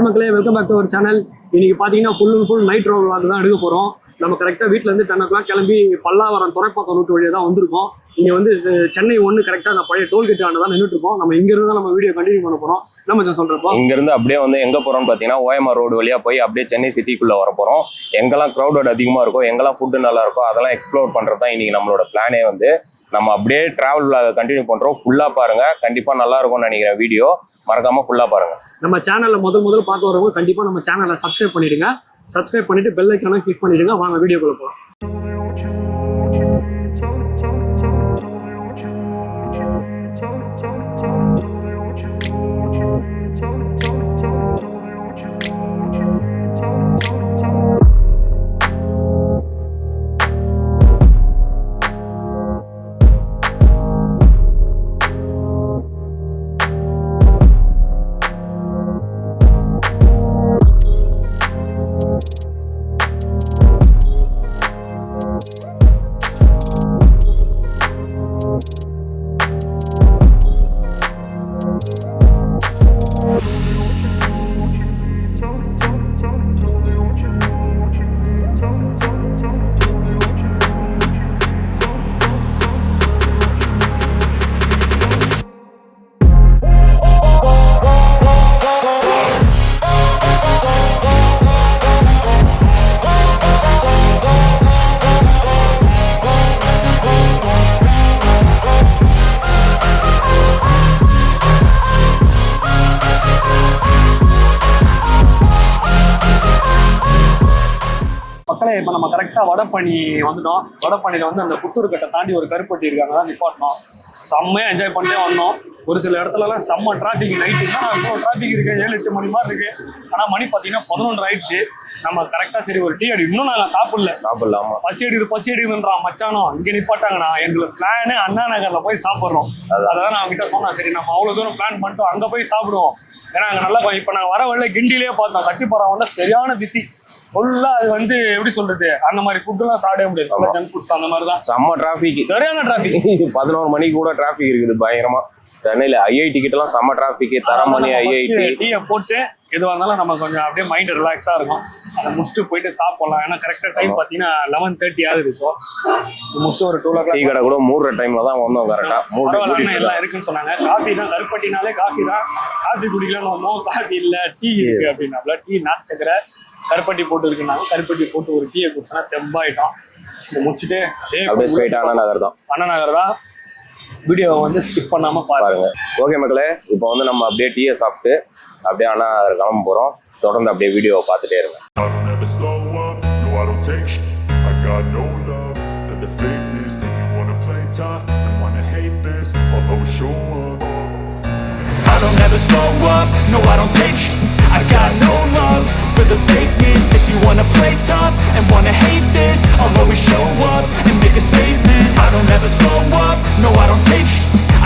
Hi மக்களே, welcome back to our channel. இன்னைக்கு பார்த்தீங்கன்னா ஃபுல் நைட் ரோல் விளாக் தான் எடுக்க போகிறோம். நம்ம கரெக்டாக வீட்டிலேருந்து 10 o'clock கிளம்பி பல்லாவரம் துறைப்பாக்கம் ரூட் வழியாக தான் வந்திருக்கோம். இங்கே வந்து சென்னை ஒன்று கரெக்டாக அந்த பழைய டோல்கேட் ஆண்டு தான் நின்றுட்டு இருக்கோம். நம்ம இங்கிருந்து நம்ம வீடியோ கண்டினியூ பண்ண போகிறோம். நம்ம சொல்கிறப்போ இங்கேருந்து அப்படியே வந்து எங்கே போகிறோம்னு பார்த்தீங்கன்னா ஓஎம்ஆர் ரோடு வழியாக போய் அப்படியே சென்னை சிட்டிக்குள்ளே வர போகிறோம். எங்கெல்லாம் க்ரௌடட் அதிகமாக இருக்கும், எங்கெல்லாம் ஃபுட்டு நல்லா இருக்கும், அதெல்லாம் எக்ஸ்ப்ளோர் பண்ணுறது தான் இன்றைக்கி நம்மளோட பிளானே. வந்து நம்ம அப்படியே ட்ராவல் விளாக கண்டினியூ பண்ணுறோம். ஃபுல்லாக பாருங்கள், கண்டிப்பாக நல்லா இருக்கும்னு நினைக்கிறேன். வீடியோ மறக்காம ஃபுல்லா பாருங்க. நம்ம சேனல்ல முதல்ல பார்க்க வரவங்க கண்டிப்பா நம்ம சேனலை சப்ஸ்கிரைப் பண்ணிடுங்க. சப்ஸ்கிரைப் பண்ணிட்டு பெல் ஐக்கானை கிளிக் பண்ணிடுங்க. வாங்க வீடியோக்குள்ள போலாம். இப்போ நம்ம கரெக்டாக வடபழனி வந்துட்டோம். வடபழனியில் வந்து அந்த புத்தூர் கட்டை தாண்டி ஒரு கருப்பட்டி இருக்காங்க தான் நிப்பாட்டணும். செம்மையாக என்ஜாய் பண்ணிட்டே வந்தோம். ஒரு சில இடத்துலலாம் செம்ம டிராஃபிக். நைட்டுனா இவ்வளோ டிராஃபிக் இருக்குது, 7-8 மணி மாதிரி இருக்குது. ஆனால் மணி பார்த்தீங்கன்னா 11 ஆயிடுச்சு. நம்ம கரெக்டாக சரி ஒரு டீ அடி. இன்னும் நான் சாப்பிடலாமா, பசி அடிக்குதுன்றான் மச்சானோ. இங்கே நிப்பாட்டாங்கண்ணா. எங்களுக்கு பிளானு அண்ணா நகரில் போய் சாப்பிட்றோம். அதான் நான் அவங்ககிட்ட சொன்னேன், சரி நம்ம அவ்வளோ தூரம் பிளான் பண்ணிட்டோம், அங்கே போய் சாப்பிடுவோம். ஏன்னா அங்கே நல்லா இப்போ நாங்கள் வர வழியில கிண்டிலேயே பார்த்தோம். கட்டிப்பாறை வந்து சரியான பிஸி ஃபுல்லா. அது வந்து எப்படி சொல்றது, அந்த மாதிரி ஃபுட் எல்லாம் சாப்பிட முடியாது. ஜங்க் ஃபுட்ஸ் அந்த மாதிரி தான். செம்ம டிராஃபிக், சரியான டிராஃபிக். 11 மணிக்கு கூட டிராஃபிக் இருக்குது பயங்கரமா. சென்னையில ஐஐடி கிட்ட எல்லாம் செம்ம டிராஃபிக். தரமணி ஐஐடி டீயை போட்டு எதுவாக இருந்தாலும் நம்ம கொஞ்சம் அப்படியே மைண்ட் ரிலாக்ஸா இருக்கும். அதை முடிச்சுட்டு போயிட்டு சாப்பிடலாம். ஏன்னா கரெக்டா டைம் பார்த்தீங்கன்னா 11:30 ஆகுது. இப்போ முடிச்சுட்டு ஒரு 2 o'clock டீ கடை கூட மூடுற டைம்ல தான் வந்தோம். கரெக்டா எல்லாம் இருக்குன்னு சொன்னாங்க. காஃபி தான், கருப்பட்டினாலே காஃபி தான். காஃபி குடிக்கலாம்னு வந்தோம். காஃபி இல்லை, டீ இருக்கு அப்படின்னாப்ல. டீ நாட்டு சக்கரை கருப்பட்டி போட்டு இருக்குனாங்க. கருப்பட்டி போட்டு ஒரு டீயை குடிச்சோன்னா தெம்பாயிட்டோம். முடிச்சுட்டு அண்ணா நகர் தான். வீடியோவை வந்து ஸ்கிப் பண்ணாம பாருங்க. ஓகே மக்களே, இப்போ வந்து நம்ம அப்படியே டீயை சாப்பிட்டு அப்படியே அண்ணா நகர் கிளம்ப போறோம். தொடர்ந்து அப்படியே வீடியோவை பார்த்துட்டே இருங்க. I don't ever slow up, no I don't take sh**. I got no love for the fakeness. If you wanna play tough and wanna hate this, I'll always show up and make a statement. I don't ever slow up, no I don't take sh**.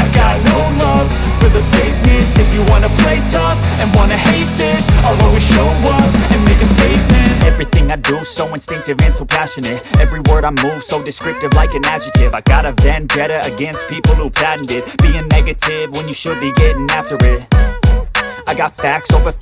I got no love for the fakeness. If you wanna play tough and wanna hate this, I'll always show up and make a statement. Everything I do so instinctive and so passionate. Every word I move so descriptive like an adjective. I got a vendetta against people who patented being negative when you should be getting after it. I got facts over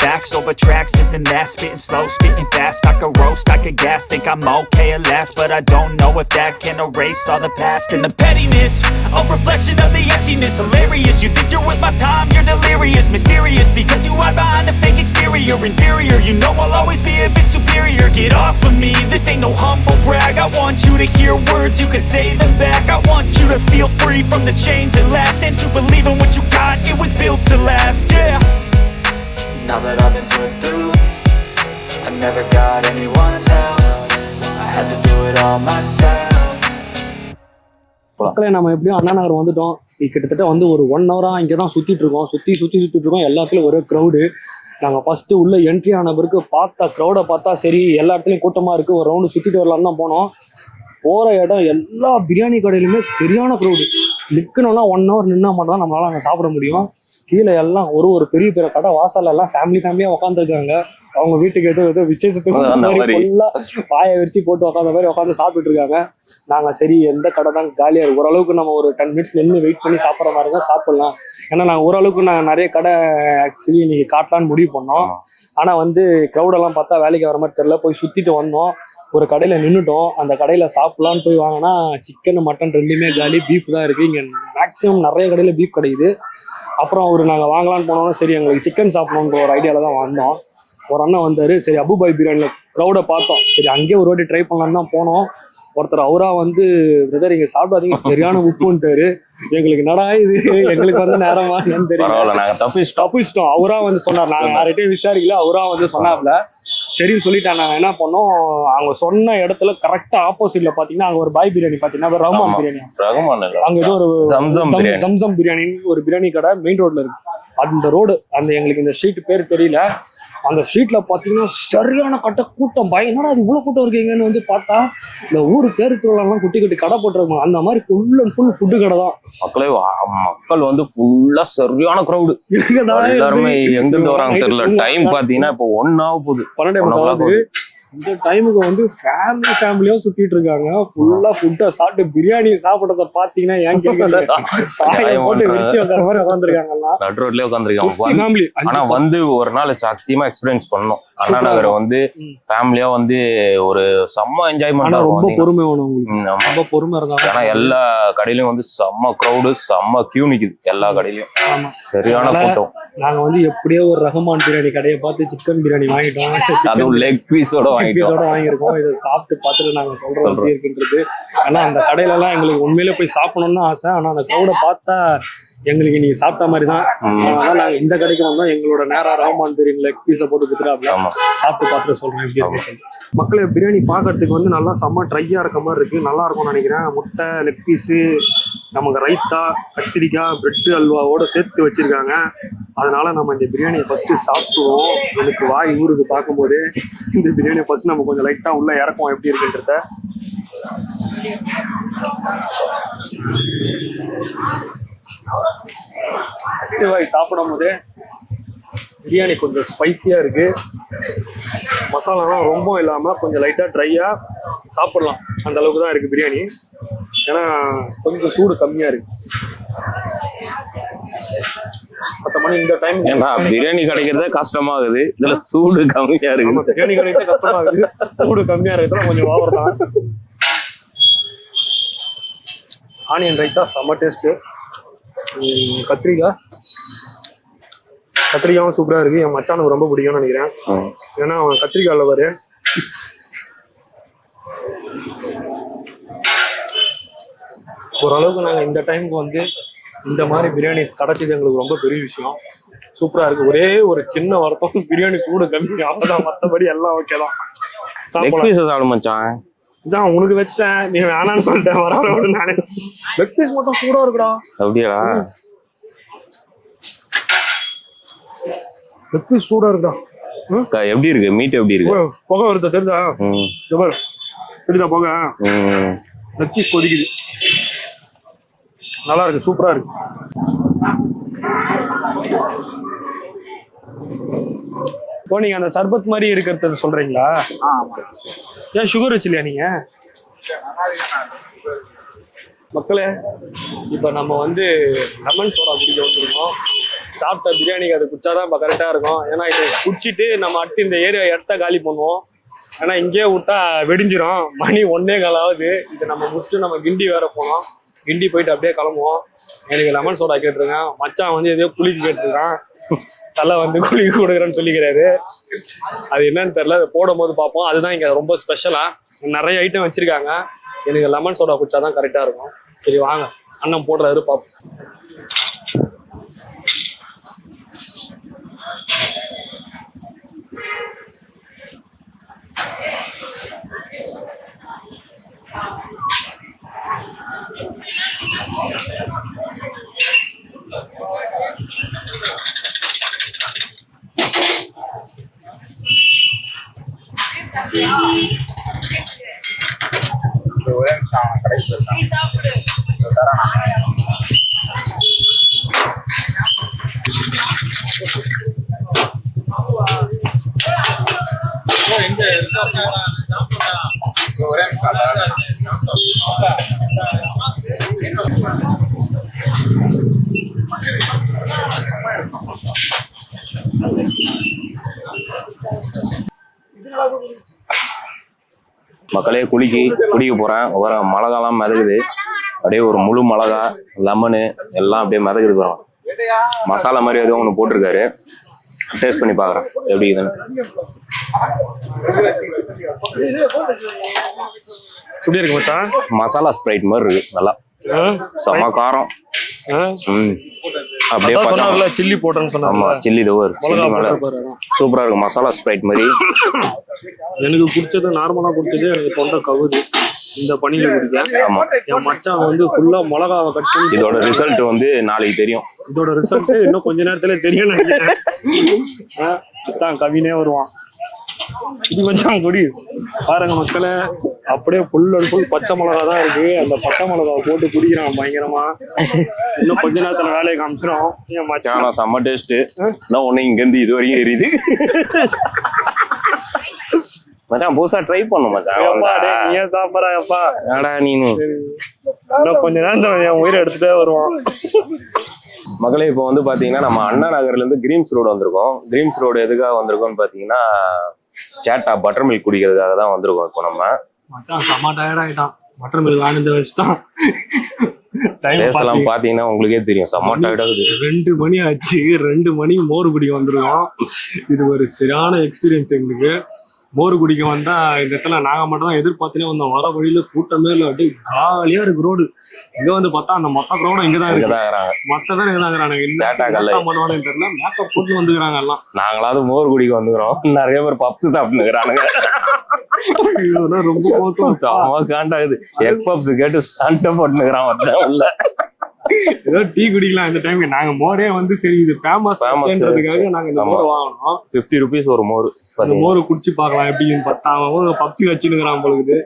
tracks, this and that. Spitting slow, spitting fast. I could roast, I could gas. Think I'm okay at last, but I don't know if that can erase all the past. And the pettiness, a reflection of the emptiness. Hilarious, you think you're with my time, you're delirious. Mysterious, because you hide behind a fake exterior. Inferior, you know I'll always be a bit superior. Get off of me, this ain't no humble brag. I want you to hear words, you can say them back. I want you to feel free from the chains that last, and to believe in what you got, it was built to last, yeah. Now that I've been put through, I never got anyone's help. I had to do it all myself. மக்களே, நம்ம எப்படியும் அண்ணா நகர் வந்துட்டோம். கிட்டத்தட்ட வந்து ஒரு 1 hour இங்கே தான் சுற்றிட்டு இருக்கோம். எல்லாத்துலேயும் ஒரே க்ரௌடு. நாங்கள் ஃபஸ்ட்டு உள்ளே என்ட்ரி ஆன பிறகு க்ரௌடை பார்த்தா சரி எல்லா இடத்துலையும் கூட்டமாக இருக்குது, ஒரு ரவுண்டு சுற்றிட்டு வரலான்னு தான் போனோம். போகிற இடம் எல்லா பிரியாணி கடையிலுமே சரியான க்ரௌடு. நிற்கணும்னா 1 hour நின்னா மட்டும் தான் நம்மளால அங்கே சாப்பிட முடியும். கீழே எல்லாம் ஒரு பெரிய பெரிய கடை வாசல்ல எல்லாம் ஃபேமிலியாக உட்காந்துருக்காங்க. அவங்க வீட்டுக்கு ஏதோ விசேஷத்துக்கு ஃபுல்லா பாயை விரிச்சு போட்டு உட்காந்த மாதிரி உட்காந்து சாப்பிட்டு இருக்காங்க. நாங்கள் சரி எந்த கடை தான் காலியாக இருக்கு, ஓரளவுக்கு நம்ம ஒரு 10 minutes நின்று வெயிட் பண்ணி சாப்பிட்ற மாதிரி தான் சாப்பிடலாம். ஏன்னா நாங்கள் ஓரளவுக்கு நாங்கள் நிறைய கடை ஆக்சுவலி இன்னைக்கு காட்டலான்னு முடிவு பண்ணோம். ஆனால் வந்து க்ரௌடெல்லாம் பார்த்தா வேலைக்கு வர மாதிரி தெரியல. போய் சுற்றிட்டு வந்தோம், ஒரு கடையில் நின்றுட்டோம். அந்த கடையில் சாப்பிட்லான்னு போய் வாங்கினா சிக்கன் மட்டன் ரெண்டுமே காலி, பீஃப் தான் இருக்குது. இங்கே மேக்ஸிமம் நிறைய கடையில் பீஃப் கிடைக்குது. அப்புறம் நாங்கள் வாங்கலான்னு போனோம்னா சரி எங்களுக்கு சிக்கன் சாப்பிடணுன்ற ஒரு ஐடியாவில் தான் வந்தோம். ஒரு அண்ணன் வந்தார், சரி அபுபாய் பிரியாணியில் க்ரௌடை பார்த்தோம், சரி அங்கேயே ஒரு வாட்டி ட்ரை பண்ணலான்னு தான் போனோம். ஒருத்தர் அவரா வந்து பிரதர் இங்கே சாப்பிடாதீங்க சரியான உப்புன்ட்டாரு. எங்களுக்கு நடா இது, எங்களுக்கு வந்து நேரமா தெரியல, தப்பிச்சிட்டோம். அவரா வந்து சொன்னார், நாங்கள் யார்கிட்டையும் விசாரிக்கல, அவரா வந்து சொன்னார்ல. சரின்னு சொல்லிட்டேன். நாங்கள் என்ன பண்ணோம், அவங்க சொன்ன இடத்துல கரெக்டா ஆப்போசிட்ல பாத்தீங்கன்னா அங்க ஒரு பாய் பிரியாணி பாத்தீங்கன்னா ரஹ்மான் பிரியாணி, அங்க ஏதோ ஒரு சம்சம் பிரியாணி ஒரு பிரியாணி கடை மெயின் ரோட்ல இருக்கு. அந்த ரோடு அந்த எங்களுக்கு இந்த ஸ்ட்ரீட் பேர் தெரியல. அந்த ஸ்ட்ரீட்ல பாத்தீங்கன்னா சரியான கூட்டம் என்னடா அது இவ்வளவு கூட்டம் இருக்கீங்கன்னு வந்து பார்த்தா இந்த ஊரு தேர் திருவிழாலாம் குட்டி கடை போட்டுருக்கோம். அந்த மாதிரி ஃபுல் அண்ட் ஃபுல் ஃபுட்டு கடை தான். மக்கள் வந்து ஃபுல்லா சரியான கிரௌடு. எல்லாருமே எங்க இருந்து வராங்க தெரியல. டைம் பாத்தீங்கன்னா இப்போ 1 ஆக போகுது, 12 இந்த டைமுக்கு வந்து ஃபேமிலியா சுத்திட்டு இருக்காங்க. ஃபுல்லா ஃபுட்டை சாப்பிட்டு பிரியாணி சாப்பிட்றத பாத்தீங்கன்னா ஏன் போட்டு விரிச்சு உட்கார மாதிரி உட்காந்துருக்காங்க. நடு ரோட்லயே உட்காந்துருக்காங்க. ஆனா வந்து ஒரு நாள் சத்தியமா எக்ஸ்பீரியன்ஸ் பண்ணோம். அண்ணா நகர் வந்து ஃபேமிலியா வந்து ஒரு செம்ம என்ஜாய்மெண்ட். ரொம்ப பொறுமை வேணும், ரொம்ப பொறுமை இருந்தாங்க. ஏன்னா எல்லா கடையிலயும் வந்து செம்ம கிரௌடு, செம்ம கியூ நிக்குது எல்லா கடையிலயும், சரியான கூட்டம். நாங்க வந்து எப்படியோ ஒரு ரஹ்மான் பிரியாணி கடையை பார்த்து சிக்கன் பிரியாணி வாங்கிட்டோம். அதுவும் லெக் பீஸோட வாங்கியிருக்கோம். இதை சாப்பிட்டு பார்த்துட்டு நாங்க சொல்றோம் எப்படி இருக்குன்றது. ஆனா அந்த கடையில எல்லாம் எங்களுக்கு உண்மையிலே போய் சாப்பிடணும்னு ஆசை. ஆனா அந்த க்ரௌட பார்த்தா எங்களுக்கு நீங்க சாப்பிட்ட மாதிரி தான். அதனால நாங்க இந்த கடைக்கு வந்தோம். எங்களோட நேரம் ரஹ்மான் பிரியாணி லெக் பீஸை போட்டு கொடுத்துட்டு சாப்பிட்டு பார்த்துட்டு சொல்றேன் எப்படி இருக்கு. மக்களே பிரியாணி பார்க்கறதுக்கு வந்து நல்லா செம்ம ட்ரையா இருக்க மாதிரி இருக்கு, நல்லா இருக்கும்னு நினைக்கிறேன். முட்டை, லெக் பீஸு, நமக்கு ரைத்தா, கத்திரிக்காய், பிரெட் அல்வாவோட சேர்த்து வச்சிருக்காங்க. அதனால நம்ம இந்த பிரியாணியை ஃபர்ஸ்ட் சாப்பிடுவோம். எனக்கு வாய் ஊருக்கு பார்க்கும்போது இந்த பிரியாணியை ஃபர்ஸ்ட் நம்ம கொஞ்சம் லைட்டா உள்ள இறக்குவோம் எப்படி இருக்குன்றத. ஃபர்ஸ்ட் வாய் சாப்பிடும் போது பிரியாணி கொஞ்சம் ஸ்பைசியா இருக்கு. மசாலாலாம் ரொம்ப இல்லாம கொஞ்சம் லைட்டா ட்ரையா சாப்பிடலாம், அந்த அளவுக்கு தான் இருக்கு பிரியாணி. ஏன்னா கொஞ்சம் சூடு கம்மியா இருக்கு. 10 மணி இந்த டைம் பிரியாணி கிடைக்கிறதே கஷ்டமாகுது, இதுல சூடு கம்மியா இருக்கு. பிரியாணி கிடைக்கிறதே கஷ்டமாகுது, சூடு கம்மியா இருக்கிறதுல கொஞ்சம் ஓவர் தான். ஆனியன் ரைத்தா செம்ம டேஸ்ட். கத்திரிக்காயும் சூப்பரா இருக்கு. என் மச்சானுக்கு ரொம்ப பிடிக்கும்னு நினைக்கிறேன். ஏன்னா அவன் கத்திரிக்காய் லவர். ஓரளவுக்கு நாங்கள் இந்த டைமுக்கு வந்து இந்த மாதிரி பிரியாணி கிடைச்சது எங்களுக்கு ரொம்ப பெரிய விஷயம். சூப்பரா இருக்கு. ஒரே ஒரு சின்ன வருத்தம், பிரியாணி சூடு கம்மி, அவ்வளவுதான். மற்றபடி எல்லாம் ஓகே தான். இதான் உனக்கு வச்சேன், நீ வேணான்னு சொல்லிட்டேன். வர நானே லெக் பீஸ் மட்டும் சூடா இருக்குடா. அப்படியா? லெக் பீஸ் சூடா இருக்குடா. எப்படி இருக்கு மீட்? எப்படி இருக்கு? புகை வருதா தெரியுதா? தெரியுதா புகை? லெக் பீஸ் கொதிக்குது, நல்லா இருக்கு, சூப்பரா இருக்கு. இப்போ நீங்க அந்த சர்பத் மாதிரி இருக்கிறத சொல்றீங்களா? ஏன் சுகர் வச்சுலையா நீங்க? மக்களே, இப்போ நம்ம வந்து லெமன் சோடா குடிக்க வந்துருக்கோம். சாப்பிட்ட பிரியாணிக்கு அது குடிச்சாதான் இப்போ கரெக்டாக இருக்கும். ஏன்னா இதை குடிச்சிட்டு நம்ம அடுத்து இந்த ஏரியா இடத்த காலி பண்ணுவோம். ஏன்னா இங்கேயே விட்டா வெடிஞ்சிரும். மணி 1:15 ஆகுது. இதை நம்ம முடிச்சுட்டு நம்ம கிண்டி வேற போனோம். கிண்டி போயிட்டு அப்படியே கிளம்புவோம். எனக்கு லெமன் சோடா கேட்டிருக்கேன். மச்சான் வந்து எதையோ குளிக்கு கேட்டிருக்கான். தலை வந்து குளிக்கு கொடுக்குறேன்னு சொல்லிக்கிறாரு. அது என்னன்னு தெரியல, அதை போடும் போது பார்ப்போம். அதுதான் இங்கே ரொம்ப ஸ்பெஷலா நிறைய ஐட்டம் வச்சிருக்காங்க. எனக்கு லெமன் சோடா குடிச்சாதான் கரெக்டாக இருக்கும். சரி வாங்க, அண்ணன் போடுறாரு பார்ப்போம். ஒரே நிமிஷம் கடைக்கு போயிருக்கான். மக்களே குடிக்க போறேன். வர மிளகாலாம் மிதகுது, அப்படியே ஒரு முழு மிளகா லெமனு எல்லாம் அப்படியே மிதகுது போறோம். மசாலா மாதிரி எதுவும் ஒன்று போட்டிருக்காரு. டேஸ்ட் பண்ணி பாக்குறேன் எப்படி இருக்குதுன்னு. எப்படி இருக்கு மச்சான்? மசாலா ஸ்ப்ரைட் மாதிரி இருக்கு, நல்லா செம காரம். அப்படியே சொன்னார்ல சில்லி போட்டேன்னு சொன்னாங்க. ஆமா, சில்லி தோர் சூப்பரா இருக்கு. மசாலா ஸ்ப்ரைட் மாதிரி. எனக்கு குடிச்சது நார்மலா குடிச்சது எனக்கு தொண்டை கவுது இந்த பனியில குடிக்க. ஆமா, என் மச்சான் வந்து ஃபுல்லா மிளகாவை கட் பண்ணி. இதோட ரிசல்ட் வந்து நாளைக்கு தெரியும். இதோட ரிசல்ட் இன்னும் கொஞ்ச நேரத்துல தெரியும் நினைக்கிறேன். கவினே வருவான். இது மச்சான் குடி பாருங்க மக்களே, அப்படியே ஃபுல் அண்ட் ஃபுல் பச்சை மிளகா தான் இருக்கு. அந்த பச்சை மிளகாவை போட்டு குடிக்கிறான் பயங்கரமா. இன்னும் கொஞ்ச நேரத்துல வேலையை காமிச்சிடும். என் மச்சான் செம்ம டேஸ்ட். நான் ஒண்ணு இங்க இருந்து இது வரைக்கும் எரியுது. மச்சான் புதுசா ட்ரை பண்ணும் மச்சான். நீ சாப்பிடறாப்பா நீனு இன்னும் கொஞ்ச நேரத்துல என் உயிரை எடுத்துட்டே வருவான். மகளே, இப்போ வந்து பாத்தீங்கன்னா நம்ம அண்ணா நகர்ல இருந்து கிரீம்ஸ் ரோடு வந்திருக்கோம். கிரீம்ஸ் ரோடு எதுக்காக வந்திருக்கோம்னு பாத்தீங்கன்னா சேட்டா பட்டர் மில்க் குடிக்கிறதுக்காக தான் வந்திருக்கோம். இப்போ நம்ம மச்சான் செம்ம டயர்ட் ஆயிட்டான். பட்டர் மில்க் ஆனந்த வச்சுட்டான். பேசலாம் பாத்தீங்கன்னா உங்களுக்கே தெரியும், செம்ம டயர்ட் ஆகுது. 2 மணி ஆச்சு. 2 மணி மோர் குடிக்க வந்துருக்கோம். இது ஒரு சரியான எக்ஸ்பீரியன்ஸ் எங்களுக்கு. மோர் குடிக்க வந்தா இந்த இடத்துல நாங்க மட்டும் தான் எதிர்பார்த்துனே வந்தோம். வர வழியில கூட்டமே இல்லை, அப்படியே காலியா இருக்கு ரோடு. இங்க வந்து பார்த்தா அந்த மொத்த க்ரௌடும் இங்கதான் இருக்கு. மொத்ததான் இங்கதான் பண்ணுவானு தெரியல. மேக்கப் போட்டு வந்துக்கிறாங்க எல்லாம். நாங்களாவது மோர் குடிக்க வந்துக்கிறோம். நிறைய பேர் பப்ஸ் சாப்பிட்டுக்கிறானுங்க. ரொம்ப காண்டாகுது. எக் பப்ஸ் கேட்டு ஸ்டாண்ட போட்டுக்கிறான் உள்ள. ஏதோ டீ குடிக்கலாம் இந்த டைம். நாங்க மோரே வந்து சரி இது ஃபேமஸ்ன்றதுக்காக நாங்க இந்த மோர் வாங்கணும். 50 rupees ஒரு மோர். அந்த மோர் குடிச்சு பார்க்கலாம் எப்படின்னு பார்த்தா அவன் பப்ஸி வச்சுன்னுக்கிறான் பொழுது.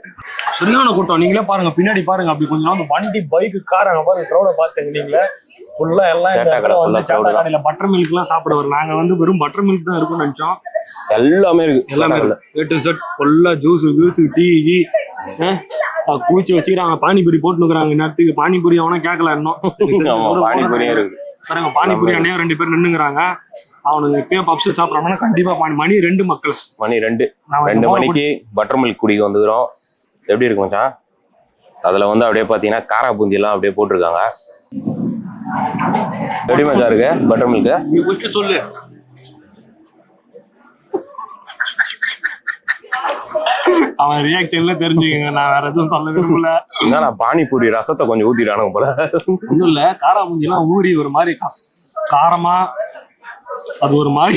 சரியான கூட்டம். நீங்களே பாருங்க, பின்னாடி பாருங்க. அப்படி கொஞ்சம் அந்த வண்டி பைக்கு காராங்க பாருங்க. க்ரௌட பாத்துங்க நீங்களே. ஃபுல்லா எல்லாம் கடையில பட்டர் மில்க் எல்லாம் சாப்பிட வரும். நாங்க வந்து வெறும் பட்டர் மில்க் தான் இருக்கும்னு நினைச்சோம். எல்லாமே இருக்கு, எல்லாமே A to Z ஃபுல்லா ஜூஸ் டீ குடிச்சு வச்சுக்கிறாங்க. பானிபூரி போட்டுக்கிறாங்க. நேரத்துக்கு பானிபூரி அவனா கேட்கல இன்னும். பானிபூரியும் இருக்கு பாருங்க. பானிபூரி அண்ணையா 2 பேர் நின்னுங்கிறாங்க. அவனுக்கு இப்பயே பப்ஸ் சாப்பிடறாங்கன்னா கண்டிப்பா மணி 2 மக்கள். மணி 2 மணிக்கு பட்டர் மில்க் குடிக்க வந்துக்கிறோம். எப்படி இருக்கு மச்சான்? அதுல வந்து அப்படியே பாத்தீங்கன்னா காரா பூந்தி எல்லாம் அப்படியே போட்டிருக்காங்க. எப்படி மச்சா இருக்கு பட்டர் மில்க்? நீ குடிச்சு சொல்லு. அவன் ரியாக்ஷன்ல தெரிஞ்சுக்கங்க. நான் வேற எதுவும் சொல்ல விரும்பல. என்னடா பானிபூரி ரசத்தை கொஞ்சம் ஊத்திட்டானுங்க போல. ஒண்ணும் இல்ல, காரா பூந்தி எல்லாம் ஊறி ஒரு மாதிரி காரமா அது ஒரு மாதிரி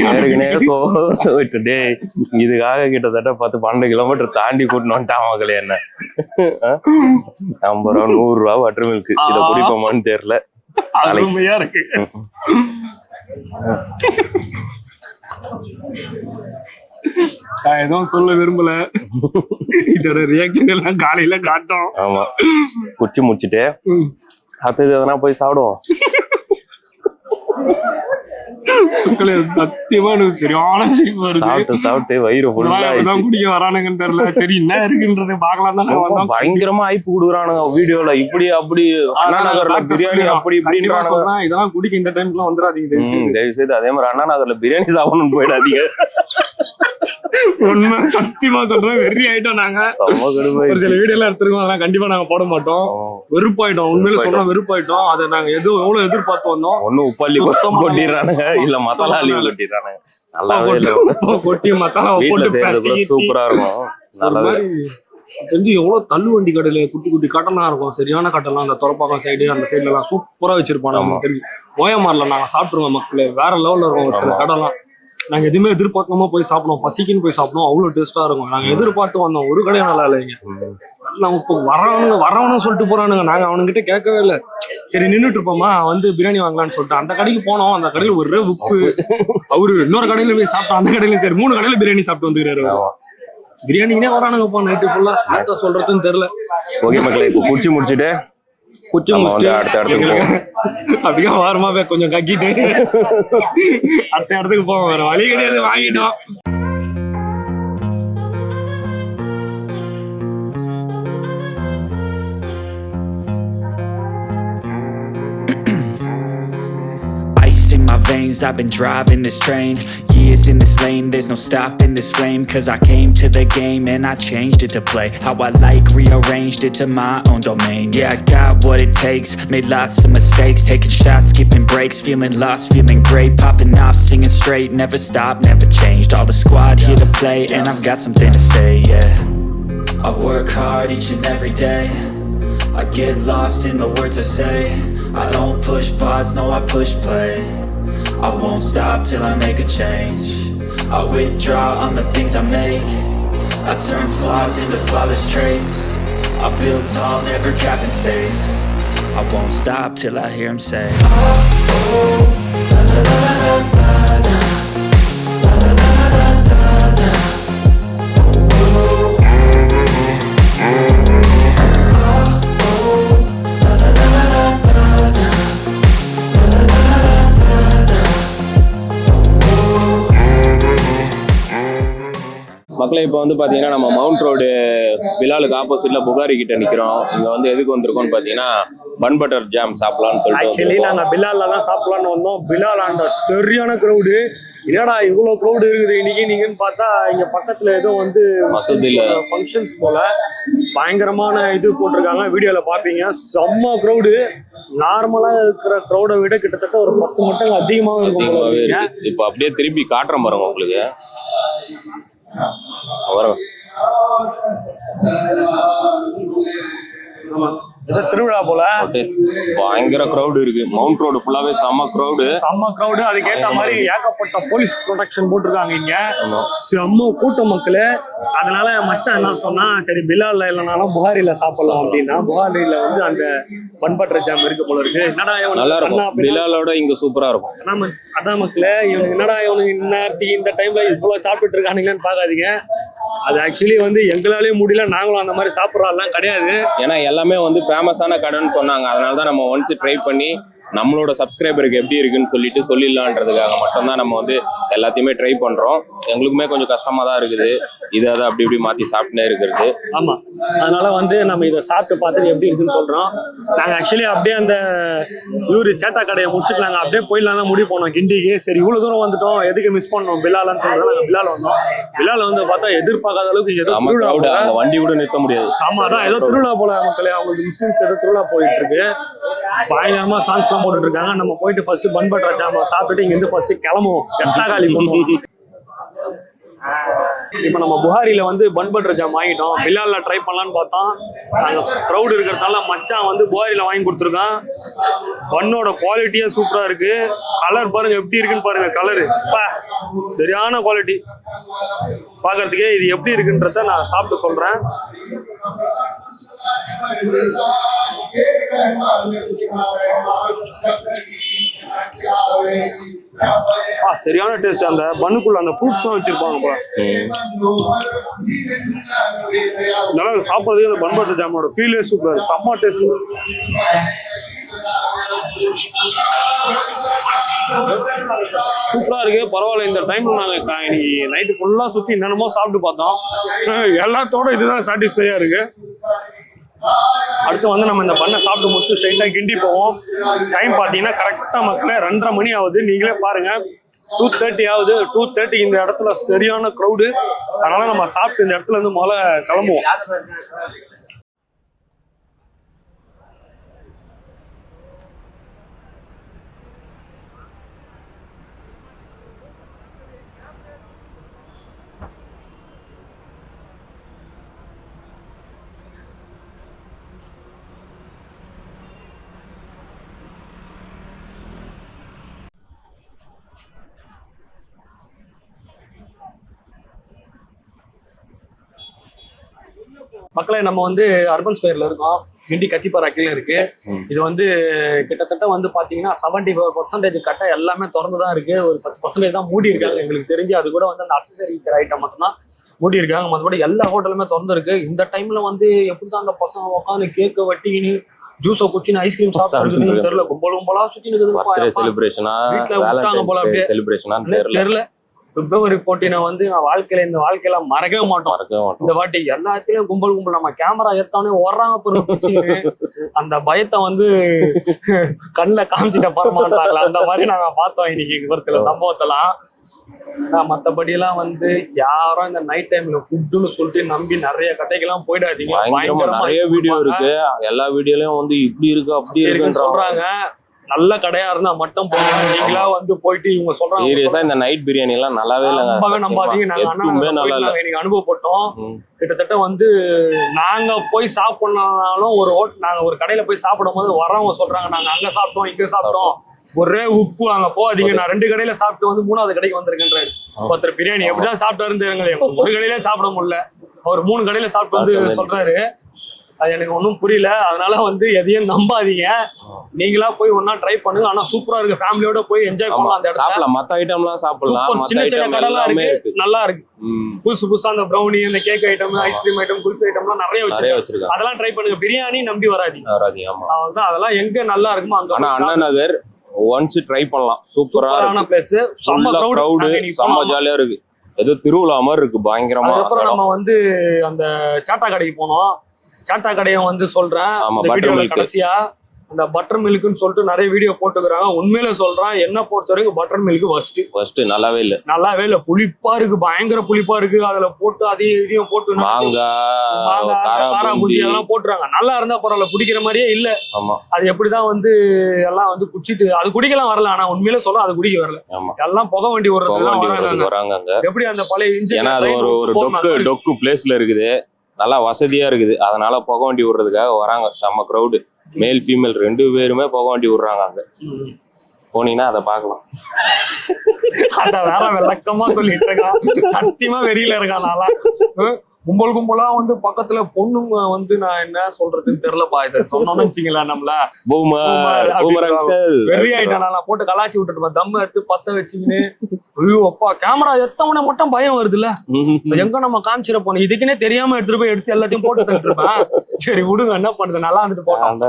இதுக்காக கிட்டத்தட்ட 10-12 கிலோமீட்டர் தாண்டி கூட்டினு வந்துட்டான் மகளே. என்ன 50 ரூபா 100 ரூபா பட்டர் மில்க். இதை குடிப்போமான்னு தெரியல. அருமையா இருக்கு. நான் எதுவும் சொல்ல விரும்பல. இதோட ரியாக்ஷன் எல்லாம் காலையில காட்டும். ஆமா, குச்சி முடிச்சுட்டு அடுத்தது எதனா போய் சாப்பிடுவோம். சத்தியமா சரியான சாப்பிட்டு வயிறு குடிக்க வரானுங்கன்னு தெரியல. சரி என்ன இருக்குன்றது பாக்கலாம் தான். பயங்கரமா ஐப்பு கொடுக்குறானுங்க வீடியோல. இப்படி அப்படி அண்ணா நகர்ல பிரியாணி அப்படி இப்படின்றானுங்க. இதெல்லாம் குடிக்க இந்த டைம்க்குலாம் வந்துடாதீங்க தயவு செய்து. அதே மாதிரி அண்ணா நகர்ல பிரியாணி சாப்பிடணும்னு போயிடாதீங்க. உண்மை சத்தியமா சொல்றேன். வெறி ஆயிட்டோம் நாங்க. ஒரு சில வீடியோ எல்லாம் எடுத்துருக்கோம், அதெல்லாம் கண்டிப்பா நாங்க போட மாட்டோம். வெறுப்பாயிட்டோம். உண்மையில சொல்றோம், வெறுப்பாயிட்டோம். அதை நாங்க எவ்வளவு எதிர்பார்த்து வந்தோம். ஒன்னும் உப்பள்ளி கொட்டிடுறானுங்க, இல்ல மசாலா அள்ளி கொட்டிடுறானுங்க. நல்லாவே கொட்டி மசாலா வீட்டுல செய்யறது கூட சூப்பரா இருக்கும். நல்லாவே தெரிஞ்சு எவ்வளவு தள்ளு வண்டி கடையில குட்டி குட்டி கட்டெல்லாம் இருக்கும். சரியான கட்டெல்லாம் அந்த துறப்பாக்கம் சைடு அந்த சைட்ல எல்லாம் சூப்பரா வச்சிருப்பாங்க. தெரியும் ஓயமார்ல நாங்க சாப்பிட்டுருவோம் மக்களே. வேற லெவல்ல இருக்கும் ஒரு சில கடைலாம். நாங்க எதுவுமே எதிர்பார்க்காம போய் சாப்பிடுவோம். பசிக்குன்னு போய் சாப்பிடுவோம். அவ்வளவு டேஸ்டா இருக்கும். நாங்க எதிர்பார்த்து வந்தோம். ஒரு கடையும் நல்லா இல்லைங்க. நம்ம இப்போ வரவனும் சொல்லிட்டு போறானுங்க. நாங்க அவனுங்கிட்ட கேட்கவே இல்லை. சரி நின்றுட்டு இருப்போமா வந்து பிரியாணி வாங்கலாம்னு சொல்லிட்டு அந்த கடைக்கு போனோம். அந்த கடையில ஒரே உப்பு. அவரு இன்னொரு கடையில போய் சாப்பிட்டோம். அந்த கடையில சரி 3 கடையில பிரியாணி சாப்பிட்டு வந்துக்கிறாரு. பிரியாணினே வரானுங்கப்பா நைட்டு ஃபுல்லா. என்ன சொல்றதுன்னு தெரியல. ஓகே மக்களே, இப்போ குடிச்சு முடிச்சுட்டு அப்படியே வாரமா போய் கொஞ்சம் கக்கிட்டு அடுத்த இடத்துக்கு போவோம். வேற வழி கிடையாது, வாங்கிட்டோம். veins, I've been driving this train. Years in this lane, there's no stopping this flame. Cause I came to the game and I changed it to play how I like, rearranged it to my own domain. Yeah, I got what it takes, made lots of mistakes, taking shots, skipping breaks, feeling lost, feeling great, popping off, singing straight, never stopped, never changed. All the squad here to play and I've got something to say, yeah. I work hard each and every day, I get lost in the words I say. I don't push pause, no I push play. I won't stop till I make a change. I withdraw on the things I make. I turn flaws into flawless traits. I build tall, never capped in space. I won't stop till I hear him say, oh, oh, la la la la la la, la la la la la la, oh, oh. மக்களே இப்போ வந்து பார்த்தீங்கன்னா நம்ம mount road பிலாலுக்கு ஆப்போசிட்ல புகாரி கிட்ட நிற்கிறோம். இங்கே வந்து எதுக்கு வந்திருக்கோம்னு பார்த்தீங்கன்னா பன் பட்டர் ஜாம் சாப்பிடலாம்னு சொல்லிட்டு. ஆக்சுவலி நாங்கள் பிலால்ல தான் சாப்பிடலான்னு வந்தோம். பிலால் அந்த சரியான க்ரௌடு. என்னடா இவ்வளோ க்ரௌடு இருக்குது இன்னைக்கு நீங்கன்னு பார்த்தா இங்கே பக்கத்தில் ஏதோ வந்து மசூதியில் ஃபங்க்ஷன்ஸ் போல பயங்கரமான இது போட்டிருக்காங்க. வீடியோவில் பார்ப்பீங்க. செம்ம க்ரௌடு. நார்மலாக இருக்கிற க்ரௌடை விட கிட்டத்தட்ட ஒரு 10 மடங்கு அதிகமாகவே இருக்கும். இப்போ அப்படியே திருப்பி காட்டுறேன் பாருங்க உங்களுக்கு. வரும் ஆமா, திருவிழா போல பயங்கர கிரௌடு இருக்கு. மவுண்ட் ரோடு ஃபுல்லாவே செம்ம கிரௌடு. அதுக்கேற்ற மாதிரி ஏகப்பட்ட போலீஸ் ப்ரொடெக்ஷன் போட்டிருக்காங்க இங்க. செம்ம கூட்ட மக்கள். அதனால மச்சான் என்ன சொன்னா, சரி பிலால்ல இல்லைனாலும் புகாரில சாப்பிடலாம் அப்படின்னா, புகாரில வந்து அந்த பன் பட்டர் ஜாம் இருக்கு போல இருக்கு. என்னடா நல்லா இருக்கும், பிலாலோட இங்க சூப்பரா இருக்கும். அதான் மக்களே, இவனுக்கு என்னடா இவனுக்கு இந்நேரத்துக்கு இந்த டைம்ல இவ்வளவு சாப்பிட்டு இருக்கானுங்கன்னு பாக்காதீங்க. அது ஆக்சுவலி வந்து எங்களாலேயே முடியல, நாங்களும் அந்த மாதிரி சாப்பிட்றாலாம் கிடையாது. ஏன்னா எல்லாமே வந்து ஃபேமஸான கடைன்னு சொன்னாங்க. அதனால தான் நம்ம ஒன்ஸ் ட்ரை பண்ணி நம்மளோட சப்ஸ்கிரைபருக்கு எப்படி இருக்குன்னு சொல்லிட்டு சொல்லிடலான்றதுக்காக மட்டும்தான் நம்ம வந்து எல்லாத்தையுமே ட்ரை பண்றோம். எங்களுக்குமே கொஞ்சம் கஷ்டமா தான் இருக்குது, இதை அதை அப்படி இப்படி மாத்தி சாப்பிட்டுனே இருக்கிறது. ஆமா, அதனால வந்து நம்ம இதை சாப்பிட்டு பார்த்துட்டு எப்படி இருக்குன்னு சொல்றோம். நாங்க ஆக்சுவலி அப்படியே அந்த இவரு சேட்டா கடையை முடிச்சுட்டு நாங்க அப்படியே போயிடலாம் தான் முடிவு போனோம் கிண்டிக்கு. சரி இவ்வளவு தூரம் வந்துட்டோம், எதுக்கு மிஸ் பண்ணோம் பிலால்னு சொல்றோம். நாங்க பிலால் வந்தோம். பிலால் வந்து பார்த்தா எதிர்பார்க்காத அளவுக்கு ஏதோ வண்டி கூட நிறுத்த முடியாது. ஆமா, அதான் ஏதோ திருவிழா போல மக்களே. அவங்களுக்கு முஸ்லிம்ஸ் ஏதோ திருவிழா போயிட்டு இருக்கு. பயங்கரமா சாங்ஸ் போட்டுட்டு இருக்காங்க. நம்ம போயிட்டு ஃபர்ஸ்ட் பன் பட்டர் ஜாம் சாப்பிட்டுட்டு இங்க இருந்து ஃபர்ஸ்ட் கிளம்புவோம். எட்டாகாலி பண்ணுவோம். இப்ப நம்ம புகாரில வந்து பன் பட்டர் ஜாம் வாங்கிட்டோம். பிலால்ல ட்ரை பண்ணலான்னு பார்த்தோம். நாங்க க்ரௌட் இருக்கிறதால மச்சான் வந்து புகாரில வாங்கி கொடுத்துருக்கான். பன்னோட குவாலிட்டியா சூப்பரா இருக்கு. கலர் பாருங்க எப்படி இருக்குன்னு பாருங்க. கலரு சரியான குவாலிட்டி. பாக்குறதுக்கே இது எப்படி இருக்குன்றத நான் சாப்பிட்டு சொல்றேன். சரியான டேஸ்ட். அந்த பன்னுக்குள்ள அந்த ஃப்ரூட்ஸ் எல்லாம் வச்சிருப்பாங்க போல. நல்லா சாப்பிடுறதுக்கு அந்த பன் பட்டர் ஜாமோட ஃபீலே சூப்பர். செம்ம டேஸ்ட். சூப்பரா இருக்கு. பரவாயில்ல. இந்த டைம்ல நாங்க இன்னைக்கு நைட்டு ஃபுல்லா சுத்தி என்னென்னமோ சாப்பிட்டு பார்த்தோம். எல்லாத்தோட இதுதான் சாட்டிஸ்ஃபையா இருக்கு. அடுத்து வந்து நம்ம இந்த பண்ணை சாப்பிட்டு முடிச்சு ஸ்ட்ரைட்டா கிண்டி போவோம். டைம் பார்த்தீங்கன்னா கரெக்டா மக்களே 2:30 மணி ஆகுது. நீங்களே பாருங்க, 2:30 ஆகுது. 2:30 இந்த இடத்துல சரியான க்ரௌடு. அதனால நம்ம சாப்பிட்டு இந்த இடத்துல இருந்து முதல்ல கிளம்புவோம். மக்களே, நம்ம வந்து அர்பன் ஸ்கொயர்ல இருக்கோம். கிண்டி கத்திப்பாரா கீழே இருக்கு. இது வந்து கிட்டத்தட்ட வந்து பாத்தீங்கன்னா 75% கட்டை எல்லாமே திறந்துதான் இருக்கு. ஒரு 10% தான் மூடி இருக்காங்க எங்களுக்கு தெரிஞ்சு. அது கூட வந்து அந்த அக்சசரி ஐட்டம் மட்டும்தான் மூடி இருக்காங்க. மற்றபடி எல்லா ஹோட்டலுமே திறந்து இருக்கு. இந்த டைம்ல வந்து எப்படிதான் அந்த பசங்க உட்காந்து கேக்க வட்டிக்கின்னு ஜூஸை குச்சின்னு ஐஸ்கிரீம் சாப்பிட்டு தெரியல. கும்பலா சுத்தி செலிப்ரேஷனா வீட்ல விட்டாங்க போல. அப்படியே தெரியல. பிப்ரவரி 14 வந்து நான் இந்த வாழ்க்கையில மறக்கவே மாட்டோம். மறக்கவே மாட்டோம். இந்த வாட்டி எல்லாத்துலயும் கும்பல் நம்ம கேமரா ஏத்தானே ஓடுறாங்க பிடிச்சின்னு அந்த பயத்தை வந்து கண்ணுல காமிச்சிட்ட பாருமாட்டாங்களா அந்த மாதிரி நாங்க பார்த்தோம் இன்னைக்கு ஒரு சில சம்பவத்தெல்லாம். மத்தபடி எல்லாம் வந்து யாரும் இந்த நைட் டைம்ல ஃபுட்டுன்னு சொல்லிட்டு நம்பி நிறைய கடைக்கெல்லாம் போயிடாதீங்க. பயங்கரமா நிறைய வீடியோ இருக்கு. எல்லா வீடியோலயும் வந்து இப்படி இருக்கு அப்படி இருக்குன்னு சொல்றாங்க. நல்ல கடையா இருந்தா மட்டும் போங்க. நீங்களா வந்து போயிட்டு இவங்க சொல்றாங்க சீரியஸா இந்த நைட் பிரியாணி எல்லாம் நல்லாவே இல்ல. நம்பாதீங்க. நாங்க இன்னைக்கு அனுபவப்பட்டோம். கிட்டத்தட்ட வந்து நாங்க போய் சாப்பிடனாலும் நாங்க ஒரு கடையில போய் சாப்பிடும் போது வரவங்க சொல்றாங்க நாங்க அங்க சாப்பிட்டோம் இங்க சாப்பிட்டோம் ஒரே உப்பு அங்க போகாதீங்க. நான் 2 கடையில சாப்பிட்டு வந்து 3வது கடைக்கு வந்திருக்கேன்றாரு. ஒருத்தர் பிரியாணி எப்படிதான் சாப்பிட்டாருன்னு ஒரு கடையில சாப்பிட முடியல, அவர் 3 கடையில சாப்பிட்டு வந்து சொல்றாரு. அது எனக்கு ஒன்றும் புரியல. அதனால வந்து எதையும் நம்பாதீங்க. நீங்களா போய் ஒன்னா ட்ரை பண்ணுங்க. ஆனா சூப்பரா இருக்கு. ஃபேமிலியோட போய் என்ஜாய் பண்ணலாம். அந்த இடத்துல மத்த ஐட்டம்லாம் சாப்பிடலாம். சின்ன சின்ன கடைலாம் இருக்கு, நல்லா இருக்கு. புதுசா அந்த ப்ரௌனி, அந்த cake item, ice cream item, kulfi ஐட்டம்லாம் நிறைய வச்சிருக்காங்க. அதெல்லாம் ட்ரை பண்ணுங்க. பிரியாணி நம்பி வராதீங்க. அவ்வளவுதான். அதெல்லாம் எங்க நல்லா இருக்குமோ அங்க. ஆனா அண்ணா நகர் ஒன்ஸ் ட்ரை பண்ணலாம். சூப்பரான பிளேஸ். செம்ம கிரவுட், செம்ம ஜாலியா இருக்கு. ஏதோ திருவிழா மாதிரி இருக்கு பயங்கரமா. அதுக்கப்புறம் நம்ம வந்து அந்த சாட்டா கடைக்கு போனோம். சாட்டா கடையை வந்து சொல்றேன் கடைசியா அந்த பட்டர் மில்க்னு சொல்லிட்டு நிறைய வீடியோ போட்டுக்கிறாங்க. உண்மையில சொல்றேன், என்ன பொறுத்த வரைக்கும் பட்டர் மில்க் ஃபர்ஸ்ட் நல்லாவே இல்ல. புளிப்பா இருக்கு, பயங்கர புளிப்பா இருக்கு. அதுல போட்டு அதையும் போட்டு காரா பூந்தி அதெல்லாம் போட்டுறாங்க. நல்லா இருந்தா பரவாயில்ல, குடிக்கிற மாதிரியே இல்ல. அது எப்படிதான் வந்து எல்லாம் வந்து குடிச்சிட்டு அது குடிக்கலாம் வரல. ஆனா உண்மையில சொல்ல அது குடிக்க வரல. எல்லாம் புகை வண்டி வர்றது எப்படி அந்த பழைய இன்ஜின் ஒரு டொக்கு பிளேஸ்ல இருக்குது, நல்லா வசதியா இருக்குது. அதனால புகை வண்டி விடுறதுக்காக வராங்க. செம்ம கிரௌடு. மேல் ஃபீமேல் 2 பேருமே புகை வண்டி விடுறாங்க. அங்க போனீங்கன்னா அதை பார்க்கலாம். அத வேற விளக்கமா சொல்லிட்டு இருக்கான். சத்தியமா வெறியில இருக்கானால கும்பலா வந்து பக்கத்துல பொண்ணுங்க வந்து நான் என்ன சொல்றதுன்னு தெரியலப்பா. இதை சொன்னோம்னு வச்சுங்களா நம்மள வெறி ஆயிட்டானா போட்டு கலாச்சி விட்டுட்டு தம்ம எடுத்து பத்த வச்சுக்கின்னு ஐயோ அப்பா கேமரா எத்தவன மட்டும் பயம் வருதுல்ல. எங்க நம்ம காமிச்சிட போனோம் இதுக்குன்னே தெரியாம எடுத்துட்டு போய் எடுத்து எல்லாத்தையும் போட்டு தந்துட்டு இருப்பேன். சரி விடுங்க, என்ன பண்றது, நல்லா இருந்துட்டு போட்டோம்.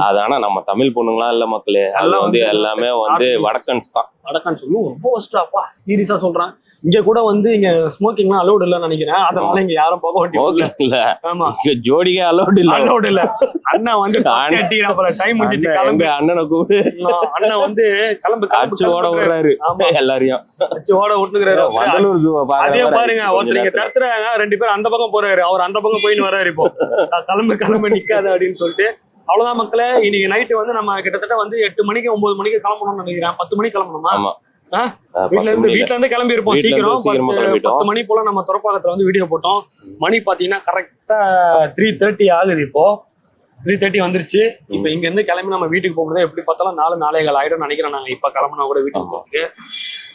அது ஆனா நம்ம தமிழ் பொண்ணுங்களா இல்ல மக்களே, அது வந்து எல்லாமே வந்து வடக்கன்ஸ் தான். வடக்கன்ஸ் ரொம்ப ஒஸ்டாப்பா, சீரியஸா சொல்றேன். இங்க கூட வந்து இங்க ஸ்மோக்கிங்லாம் அலோடு இல்லன்னு நினைக்கிறேன். அதனால இங்க யாரும் போக வேண்டிய இல்ல. ஆமா, ஜோடியே அலோடு இல்ல. அண்ணா வந்து டைம் முடிஞ்சிச்சு கிளம்பு. அண்ணனை கூப்பிட்டு அண்ணன் வந்து கிளம்பு அச்சு ஓட விடுறாரு. எல்லாரையும் அச்சு ஓட விட்டுக்கிறாரு. வண்டலூர் ஜூவை அதே பாருங்க, ஒருத்தர் இங்க தடுத்துறாங்க, 2 பேர் அந்த பக்கம் போறாரு, அவர் அந்த பக்கம் போயின்னு வர்றாரு. இப்போ கிளம்பு நிக்காது அப்படின்னு சொல்லிட்டு. அவ்வளவுதான் மக்களே, இன்னைக்கு நைட்டு வந்து நம்ம கிட்டத்தட்ட வந்து 8 மணிக்கு 9 மணிக்கு கிளம்பணும்னு நினைக்கிறேன். 10 மணிக்கு கிளம்பணுமா? வீட்டுல இருந்து கிளம்பி இருப்போம் சீக்கிரம். 10 மணி போல நம்ம துறப்பாக்கத்துல வந்து வீடியோ போட்டோம். மணி பாத்தீங்கன்னா கரெக்டா 3:30 ஆகுது. இப்போ 3:30 வந்துருச்சு. இப்ப இங்க இருந்து கிளம்பி நம்ம வீட்டுக்கு போகும்போது எப்படி பார்த்தாலும் 4-4:15 ஆயிடும் நினைக்கிறேன். நாங்க இப்ப கிளம்புனா கூட வீட்டுக்கு போறதுக்கு.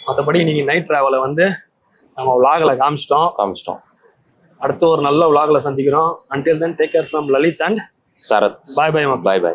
மற்றபடி இன்னைக்கு நைட் டிராவலை வந்து நம்ம vlogல காமிச்சிட்டோம். அடுத்து ஒரு நல்ல vlogல சந்திக்கிறோம். until then take care from Lalit and Sarath. Bye bye.